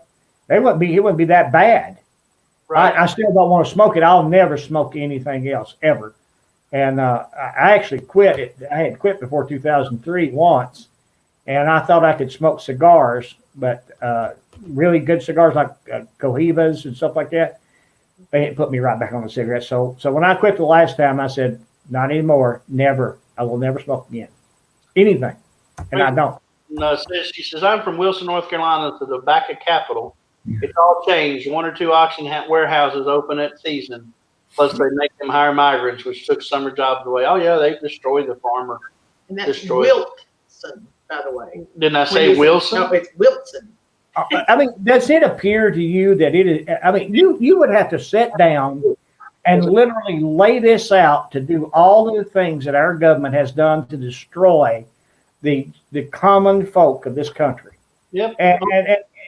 it wouldn't be that bad. Right. I still don't want to smoke it. I'll never smoke anything else ever. And I actually quit it. I had quit before 2003 once, and I thought I could smoke cigars, but really good cigars like Cohibas and stuff like that, they put me right back on the cigarettes. So when I quit the last time, I said, not anymore. Never. I will never smoke again. Anything. And I don't. No, she says, I'm from Wilson, North Carolina, the tobacco capital. It's all changed. One or two auction warehouses open at season. Plus, they make them hire migrants, which took summer jobs away. Oh yeah, they destroyed the farmer. And that's Destroyed. Wilson, by the way. Didn't I say Wilson? No, it's Wilson. I mean, does it appear to you that it is? I mean, you would have to sit down and literally lay this out to do all of the things that our government has done to destroy the common folk of this country. Yep. And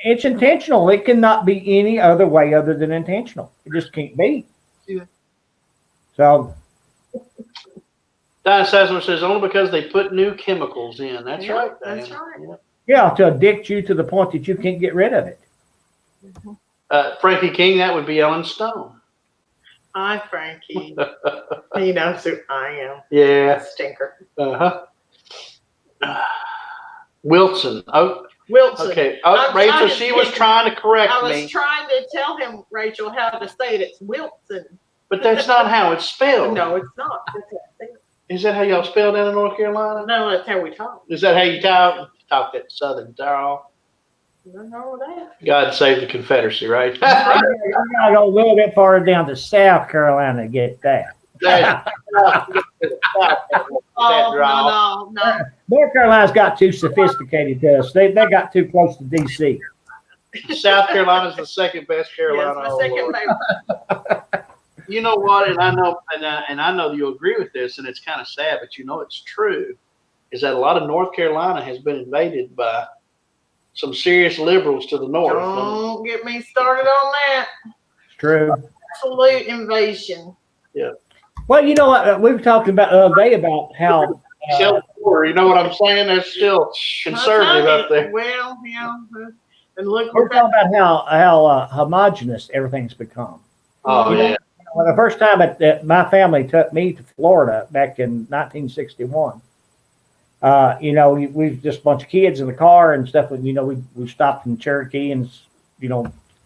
it's intentional. It cannot be any other way other than intentional. It just can't be. Yeah. So. Diane Sasman says only because they put new chemicals in. That's Yeah, right. that's Diane. right. Yeah, to addict you to the point that you can't get rid of it. Frankie King, that would be Ellen Stone. Hi, Frankie. He knows who I am. Yeah. Stinker. Wilson. Oh, Wilson. okay. I'm Rachel, trying to she was think. trying to correct I was me, trying to tell him, Rachel, how to say it. It's Wilson. but that's not how it's spelled. No, it's not. That's Is that how y'all spell down in North Carolina? no, that's how we talk. Is that how you talk? Talk that Southern drawl? Nothing wrong with that. God save the Confederacy, right? You gotta go a little bit farther down to South Carolina to get that. Oh, no. North Carolina's got too sophisticated to us. They got too close to DC. South Carolina's the second best Carolina. Yes, my Oh, second Lord. favorite. You know what? And I know you'll agree with this, and it's kind of sad, but you know it's true. Is that a lot of North Carolina has been invaded by some serious liberals to the north. Don't get me started on that. It's true. Absolute invasion. Well, you know what? We were talking about the other day about how You know what I'm saying? They're still conservative up there. Well, yeah. And look, we're talking about how homogenous everything's become. Oh, yeah. Well, the first time that my family took me to Florida back in 1961, we just a bunch of kids in the car and stuff. And, we stopped in Cherokee and,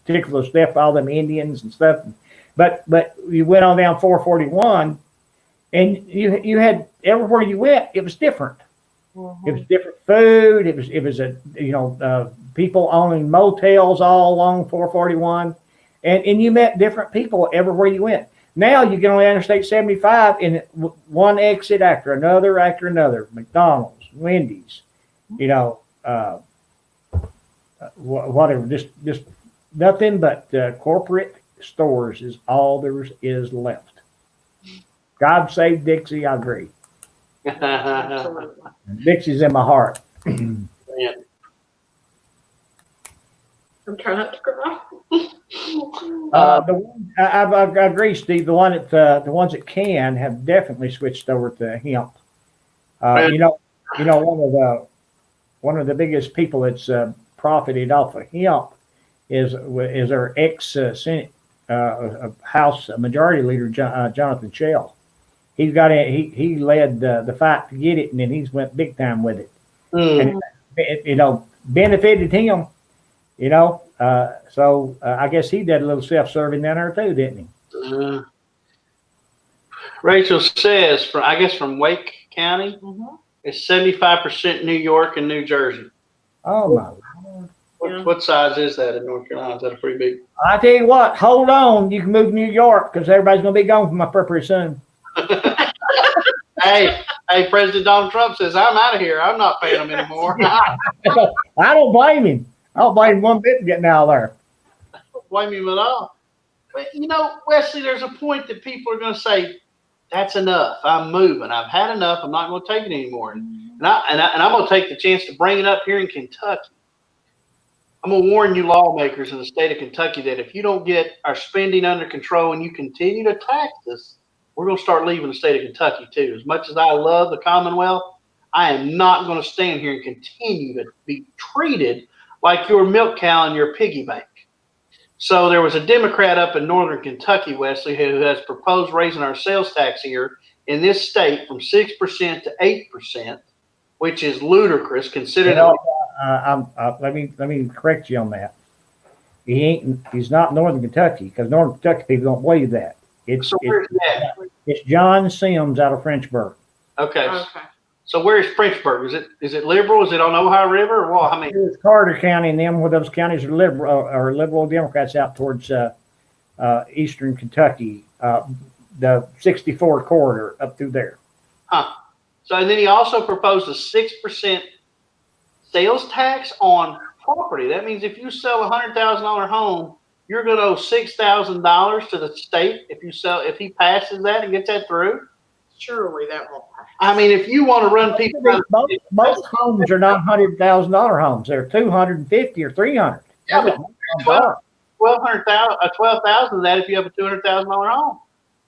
particular stuff, all them Indians and stuff. But you went on down 441 and you had everywhere you went, it was different. Mm-hmm. It was different food. It was people owning motels all along 441. And you met different people everywhere you went. Now you get on Interstate 75 and one exit after another, McDonald's, Wendy's, whatever, just nothing but corporate stores is all there is left. God save Dixie, I agree. Absolutely. Dixie's in my heart. Yeah. I'm trying not to cry. I agree, Steve. The ones that can have definitely switched over to hemp. One of the biggest people that's profited off of hemp is our ex-Senate House Majority Leader Jonathan Shell. He led the fight to get it, and then he's went big time with it. And it benefited him. So I guess he did a little self-serving down there too, didn't he? Rachel says, from Wake County, it's 75% New York and New Jersey. Oh my Lord! What size is that in North Carolina? Is that a pretty big? I tell you what, hold on. You can move to New York because everybody's going to be gone from my pretty soon. Hey, President Donald Trump says, I'm out of here. I'm not paying them anymore. I don't blame him. I don't blame him one bit for getting out of there. I don't blame him at all. But, Wesley, there's a point that people are going to say, that's enough. I'm moving. I've had enough. I'm not going to take it anymore. And I'm going to take the chance to bring it up here in Kentucky. I'm going to warn you lawmakers in the state of Kentucky that if you don't get our spending under control and you continue to tax us, we're going to start leaving the state of Kentucky too. As much as I love the Commonwealth, I am not going to stand here and continue to be treated like your milk cow and your piggy bank. So there was a Democrat up in northern Kentucky, Wesley, who has proposed raising our sales tax here in this state from 6% to 8%, which is ludicrous considering. Let me correct you on that. He's not Northern Kentucky because Northern Kentucky people don't believe that. It's John Sims out of Frenchburg. Okay. So where is Frenchburg? Is it liberal? Is it on the Ohio River or what? I mean, It's Carter County and them, where those counties are liberal Democrats out towards eastern Kentucky, the 64 corridor up through there. huh? So and then he also proposed a 6% sales tax on property. That means if you sell a $100,000 home, you're going to owe $6,000 to the state if he passes that and gets that through. Surely that won't pass. I mean, if you want to run people, Most homes are not $100,000 homes; they're 250 or 300. Yeah, but 12,000 of that if you have a $200,000 home.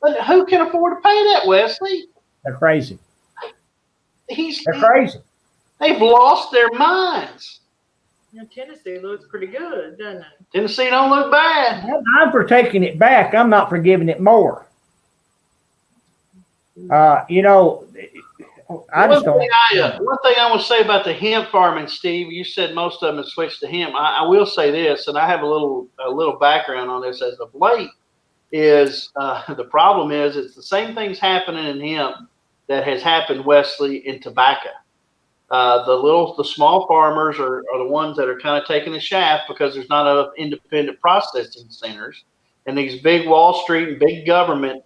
But who can afford to pay that, Wesley? They're crazy. They're crazy. They've lost their minds. Tennessee looks pretty good, doesn't it? Tennessee don't look bad. I'm for taking it back. I'm not for giving it more. I just don't. One thing I want to say about the hemp farming, Steve, you said most of them have switched to hemp. I will say this, and I have a little background on this as of late, is the problem is it's the same things happening in hemp that has happened, Wesley, in tobacco. The small farmers are the ones that are kind of taking the shaft because there's not enough independent processing centers, and these big Wall Street and big government,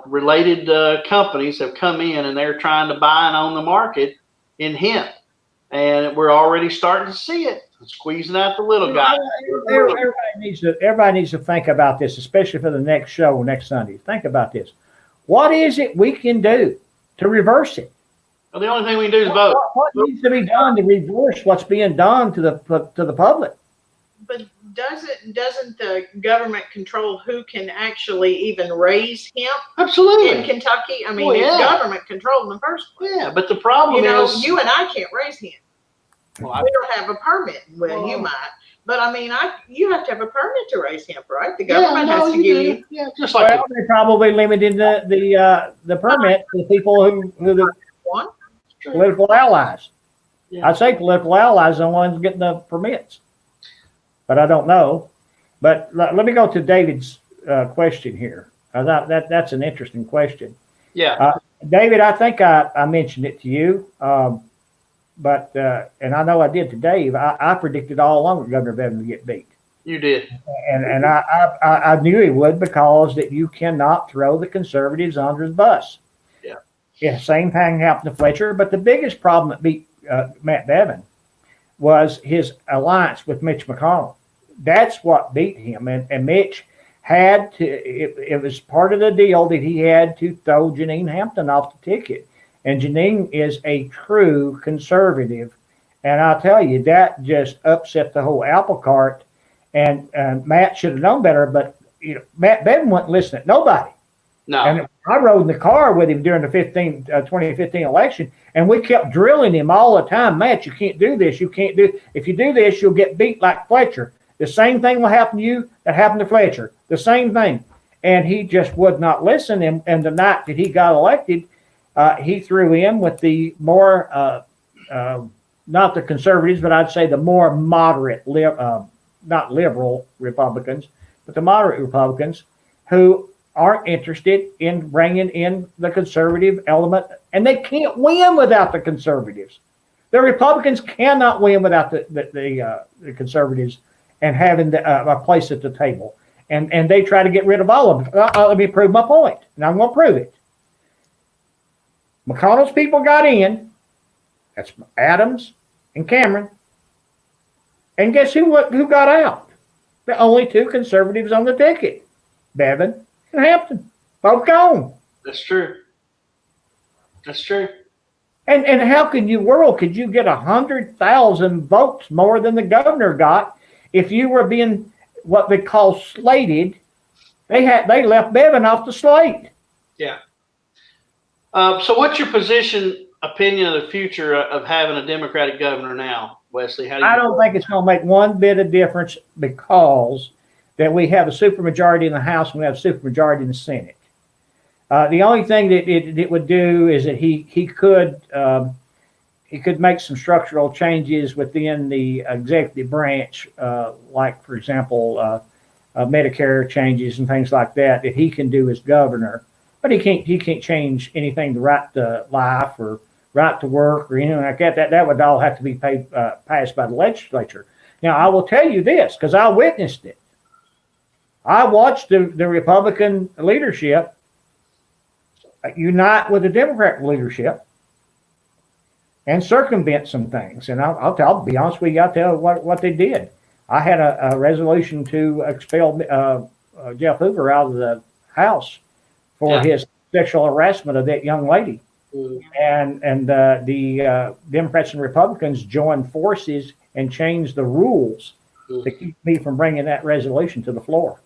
related companies have come in and they're trying to buy and own the market in hemp, and we're already starting to see it squeezing out the little guy. Everybody needs to think about this, especially for the next show next Sunday. Think about this. What is it we can do to reverse it? Well, the only thing we can do is vote. What needs to be done to reverse what's being done to the public? But doesn't the government control who can actually even raise hemp? Absolutely. In Kentucky? I mean, it's government control in the first place. Yeah, but the problem is, you and I can't raise hemp. Well, we don't have a permit. Well, you might, but I mean, you have to have a permit to raise hemp, right? The government has to give you. Yeah, just like they probably limited the permit to the people who the political allies. Yeah. I'd say political allies are the ones getting the permits, but I don't know. But let me go to David's question here. That's an interesting question. Yeah. David, I think I mentioned it to you, but and I know I did to Dave. I predicted all along that Governor Bevin would get beat. You did. And I knew he would, because that you cannot throw the conservatives under the bus. Yeah, same thing happened to Fletcher, but the biggest problem that beat Matt Bevin was his alliance with Mitch McConnell. That's what beat him, and Mitch had to. It was part of the deal that he had to throw Janine Hampton off the ticket, and Janine is a true conservative, and I'll tell you that just upset the whole apple cart. And Matt should have known better, but Matt Bevin wouldn't listen to nobody. No. And I rode in the car with him during the 2015 election, and we kept drilling him all the time. Matt, you can't do this. You can't do. If you do this, you'll get beat like Fletcher. The same thing will happen to you that happened to Fletcher. The same thing. And he just would not listen. And the night that he got elected, he threw in with the more, not the conservatives, but I'd say the more moderate, not liberal Republicans, but the moderate Republicans who aren't interested in bringing in the conservative element, and they can't win without the conservatives. The Republicans cannot win without the conservatives and having a place at the table. And they try to get rid of all of them. Let me prove my point, and I'm going to prove it. McConnell's people got in. That's Adams and Cameron. And guess who got out? The only two conservatives on the ticket, Bevin and Hampton, both gone. That's true. That's true. And how could you get 100,000 votes more than the governor got if you were being what they call slated? They left Bevin off the slate. Yeah. So what's your opinion of the future of having a Democratic governor now, Wesley? I don't think it's going to make one bit of difference, because that we have a supermajority in the House and we have a supermajority in the Senate. The only thing that it would do is that he could make some structural changes within the executive branch, like, for example, Medicare changes and things like that he can do as governor. But he can't change anything to right to life or right to work or anything like that. That would all have to be passed by the legislature. Now, I will tell you this because I witnessed it. I watched the Republican leadership unite with the Democrat leadership and circumvent some things. And I'll be honest with you, I'll tell you what they did. I had a resolution to expel Jeff Hoover out of the House for his sexual harassment of that young lady. And the Democrats and Republicans joined forces and changed the rules to keep me from bringing that resolution to the floor.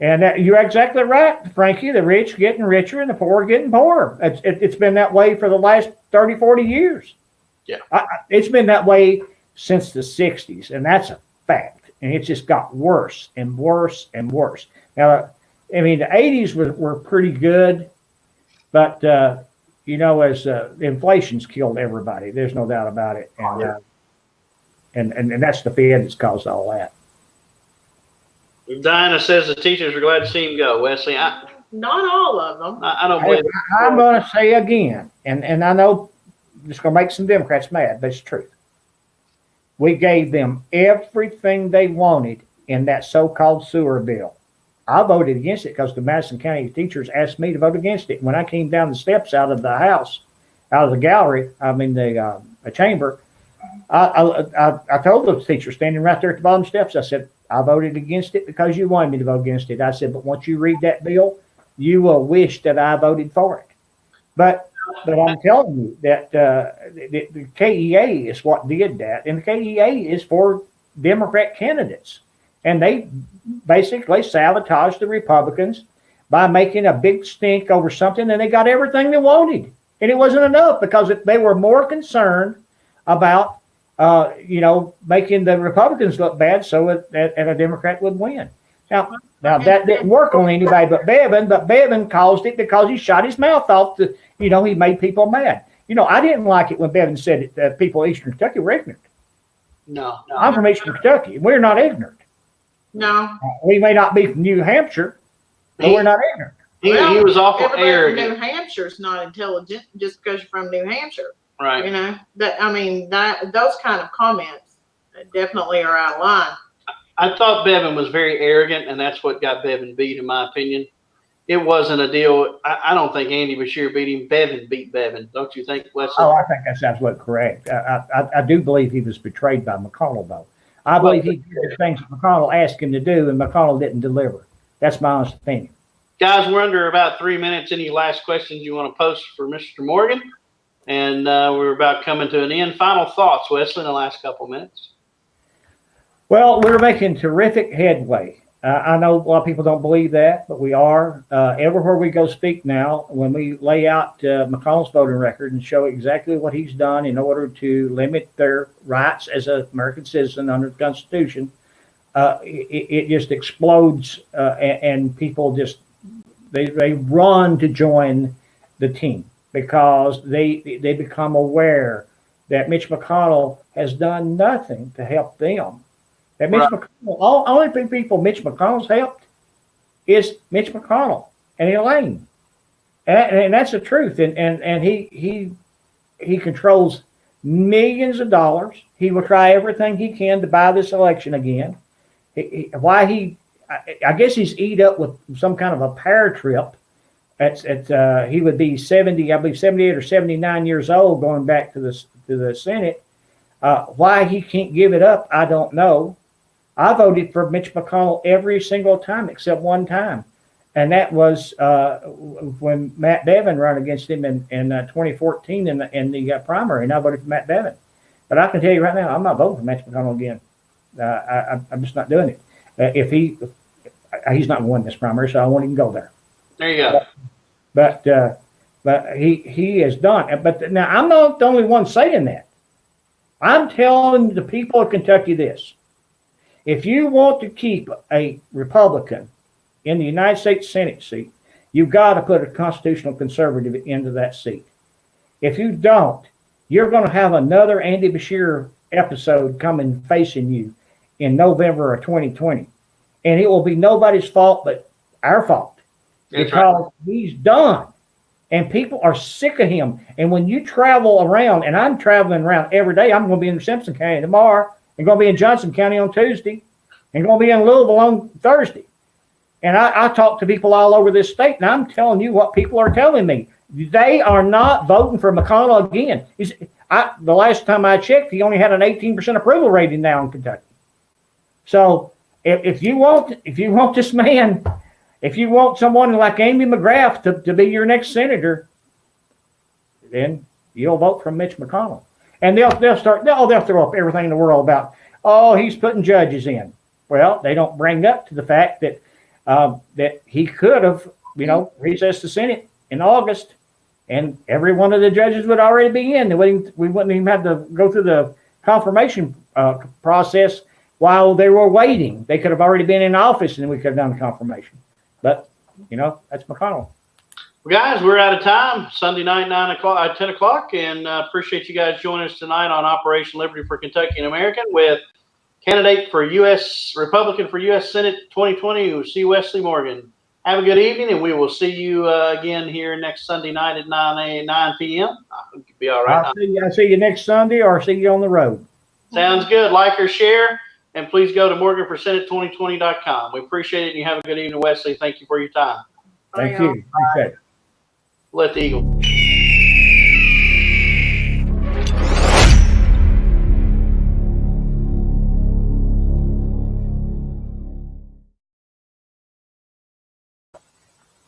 And you're exactly right, Frankie. The rich getting richer and the poor getting poorer. It's been that way for the last 30, 40 years. Yeah. It's been that way since the 60s, and that's a fact. And it just got worse and worse and worse. Now, I mean, the 80s were pretty good, but, as inflation's killed everybody. There's no doubt about it. And that's the Fed that's caused all that. Diana says the teachers are glad to see him go. Wesley, Not all of them. I don't believe it. I'm going to say again, and I know it's going to make some Democrats mad, but it's true. We gave them everything they wanted in that so-called sewer bill. I voted against it because the Madison County teachers asked me to vote against it. When I came down the steps out of the house, out of the gallery, the chamber, I told those teachers standing right there at the bottom steps, I said, I voted against it because you wanted me to vote against it. I said, but once you read that bill, you will wish that I voted for it. But I'm telling you that the KEA is what did that, and the KEA is for Democrat candidates. And they basically sabotaged the Republicans by making a big stink over something, and they got everything they wanted. And it wasn't enough because they were more concerned about making the Republicans look bad so that a Democrat would win. Now that didn't work on anybody but Bevin caused it because he shot his mouth off. He made people mad. I didn't like it when Bevin said it, that people in Eastern Kentucky were ignorant. No. I'm from Eastern Kentucky. We're not ignorant. No. We may not be from New Hampshire, but we're not ignorant. He was awful everybody arrogant. From New Hampshire's not intelligent just because you're from New Hampshire. Right. Those kind of comments definitely are out of line. I thought Bevin was very arrogant, and that's what got Bevin beat, in my opinion. It wasn't a deal. I don't think Andy Beshear beat him. Bevin beat Bevin. Don't you think, Wesley? Oh, I think that's absolutely correct. I do believe he was betrayed by McConnell, though. I believe he did the things that McConnell asked him to do, and McConnell didn't deliver. That's my honest opinion. Guys, we're under about 3 minutes. Any last questions you want to post for Mr. Morgan? And we're about coming to an end. Final thoughts, Wesley, in the last couple minutes. Well, we're making terrific headway. I know a lot of people don't believe that, but we are. Everywhere we go speak now, when we lay out McConnell's voting record and show exactly what he's done in order to limit their rights as an American citizen under the Constitution, it just explodes, and people just they run to join the team because they become aware that Mitch McConnell has done nothing to help them. That Mitch McConnell, only people Mitch McConnell's helped is Mitch McConnell and Elaine, and that's the truth. And he controls millions of dollars. He will try everything he can to buy this election again. I guess he's eat up with some kind of a power trip. He would be 70, I believe 78 or 79 years old going back to the Senate. Why he can't give it up, I don't know. I voted for Mitch McConnell every single time except one time, and that was when Matt Bevin ran against him in 2014 in the primary, and I voted for Matt Bevin. But I can tell you right now, I'm not voting for Mitch McConnell again. I'm just not doing it. He's not going to win this primary, so I won't even go there. There you go. But he has done. But now I'm not the only one saying that. I'm telling the people of Kentucky this. If you want to keep a Republican in the United States Senate seat, you've got to put a constitutional conservative into that seat. If you don't, you're going to have another Andy Beshear episode coming facing you in November of 2020. And it will be nobody's fault but our fault. That's because he's done And people are sick of him. And when you travel around, and I'm traveling around every day, I'm going to be in Simpson County tomorrow, and going to be in Johnson County on Tuesday, and going to be in Louisville on Thursday. And I talk to people all over this state, and I'm telling you what people are telling me. They are not voting for McConnell again. The last time I checked, he only had an 18% approval rating now in Kentucky. So if you want this man, if you want someone like Amy McGrath to be your next senator, then you'll vote for Mitch McConnell. And they'll throw up everything in the world about, oh, he's putting judges in. Well, they don't bring up to the fact that that he could have, recessed the Senate in August, and every one of the judges would already be in. We wouldn't even have to go through the confirmation process while they were waiting. They could have already been in office, and we could have done the confirmation. But that's McConnell. Well, guys, we're out of time. Sunday night, 10 o'clock, and appreciate you guys joining us tonight on Operation Liberty for Kentucky and American with candidate for Republican for U.S. Senate 2020, C. Wesley Morgan. Have a good evening, and we will see you again here next Sunday night at 9 p.m. I think you'll be all right. I'll see you next Sunday, or see you on the road. Sounds good. Like or share, and please go to morganforsenate2020.com. We appreciate it, and you have a good evening, Wesley. Thank you for your time. Thank you. Appreciate it. Let the Eagle.